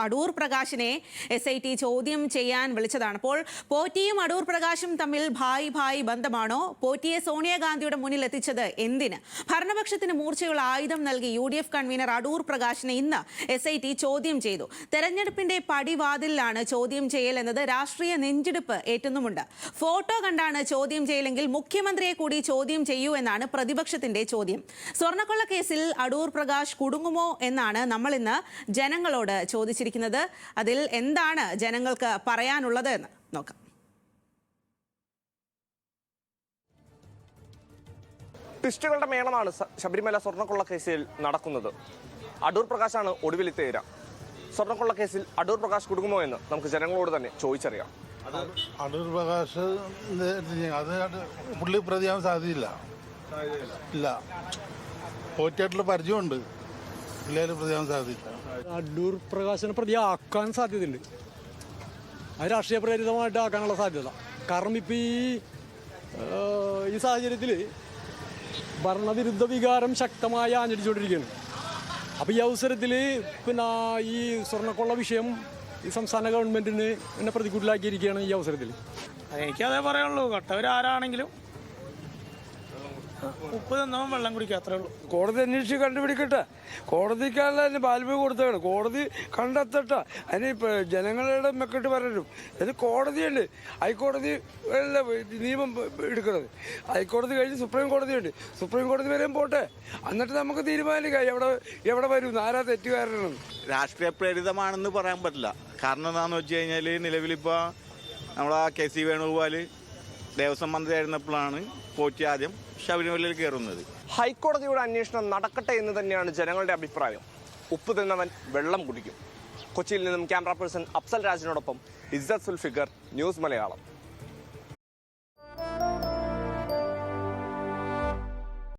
Adoor പ്രകാശിനെ SIT ചോദ്യം ചെയ്യാൻ വിളിച്ചതാണ്. അപ്പോൾ പോറ്റിയും അടൂർ പ്രകാശും തമ്മിൽ ഭായി ബന്ധമാണോ? പോറ്റിയെ സോണിയാഗാന്ധിയുടെ മുന്നിൽ എത്തിച്ചത് എന്തിന്? ഭരണപക്ഷത്തിന് മൂർച്ചയുള്ള ആയുധം നൽകി UDF കൺവീനർ അടൂർ പ്രകാശിനെ ഇന്ന് SIT ചോദ്യം ചെയ്തു. തെരഞ്ഞെടുപ്പിന്റെ പടിവാതിലാണ് ചോദ്യം ചെയ്യൽ എന്നത് രാഷ്ട്രീയ നെഞ്ചിടിപ്പ് ഏറ്റുന്നുമുണ്ട്. ഫോട്ടോ കണ്ടാണ് ചോദ്യം ചെയ്യലെങ്കിൽ മുഖ്യമന്ത്രിയെ കൂടി ചോദ്യം ചെയ്യൂ എന്നാണ് പ്രതിപക്ഷത്തിന്റെ ചോദ്യം. സ്വർണ്ണക്കൊള്ള കേസിൽ അടൂർ പ്രകാശ് കുടുങ്ങുമോ എന്നാണ് നമ്മൾ ഇന്ന് ജനങ്ങളോട് ചോദിച്ചിരിക്കുന്നത്. അതിൽ എന്താണ് ജനങ്ങൾക്ക് പറയാനുള്ളത് എന്ന് നോക്കാം. ട്വിസ്റ്റുകളുടെ മേളമാണ് ശബരിമല സ്വർണ്ണക്കൊള്ള കേസിൽ നടക്കുന്നത്. അടൂർ പ്രകാശാണ് ഒടുവിലെത്തിയ സ്വർണ്ണക്കൊള്ള കേസിൽ അടൂർ പ്രകാശ് കുടുങ്ങുമോ എന്ന് നമുക്ക് ജനങ്ങളോട് തന്നെ ചോദിച്ചറിയാം. അടൂർ പ്രകാശ് പുള്ളി പ്രതിയാൻ സാധ്യതയില്ല. ഇല്ല, പോറ്റായിട്ടുള്ള പരിചയമുണ്ട്. പ്രതിയാൻ സാധ്യതയില്ല. അടൂർ പ്രകാശിനെ പ്രതിയാക്കാൻ സാധ്യതയുണ്ട്. അത് രാഷ്ട്രീയ പ്രേരിതമായിട്ട് ആക്കാനുള്ള സാധ്യത. കാരണം ഇപ്പം ഈ സാഹചര്യത്തിൽ ഭരണവിരുദ്ധ വികാരം ശക്തമായി ആഞ്ഞടിച്ചുകൊണ്ടിരിക്കുകയാണ്. അപ്പോൾ ഈ അവസരത്തിൽ ഈ സ്വർണ്ണക്കൊള്ള വിഷയം ഈ സംസ്ഥാന ഗവൺമെൻറ്റിന് എന്നെ പ്രതികൂട്ടിലാക്കിയിരിക്കുകയാണ്. ഈ അവസരത്തിൽ എനിക്കതേ പറയുള്ളൂ. കട്ടവരാരാണെങ്കിലും ഉപ്പ് തന്നവൻ വെള്ളം കുടിക്കുക, അത്രേ ഉള്ളൂ. കോടതി അന്വേഷിച്ച് കണ്ടുപിടിക്കട്ടെ. കോടതിക്കല്ല അതിന് ബാല്യം കൊടുത്തതാണ്. കോടതി കണ്ടെത്തട്ടെ. അതിന് ജനങ്ങളുടെ മെക്കിട്ട് പറയും. ഇത് കോടതിയുണ്ട്, ഹൈക്കോടതി അല്ല നിയമം എടുക്കുന്നത്. ഹൈക്കോടതി കഴിഞ്ഞ് സുപ്രീം കോടതിയുണ്ട്. സുപ്രീം കോടതി വരെയും പോട്ടെ, എന്നിട്ട് നമുക്ക് തീരുമാനിക്കാം എവിടെ വരും, ആരാ തെറ്റുകാരനെന്ന്. രാഷ്ട്രീയ പ്രേരിതമാണെന്ന് പറയാൻ പറ്റില്ല. കാരണം എന്താണെന്ന് വെച്ച് കഴിഞ്ഞാൽ നിലവിലിപ്പോൾ നമ്മളെ KC വേണുഗോപാൽ ദേവസ്വം മന്ത്രിയായിരുന്നപ്പോഴാണ് പോറ്റി ആദ്യം ശബരിമലയിൽ കയറുന്നത്. ഹൈക്കോടതിയുടെ അന്വേഷണം നടക്കട്ടെ എന്ന് തന്നെയാണ് ജനങ്ങളുടെ അഭിപ്രായം. ഉപ്പ് തിന്നവൻ വെള്ളം കുടിക്കും. കൊച്ചിയിൽ നിന്നും ക്യാമറ പേഴ്സൺ അഫ്സൽ രാജിനോടൊപ്പം ഇസ്സത്ത് സുൽഫിക്കർ, ന്യൂസ് മലയാളം.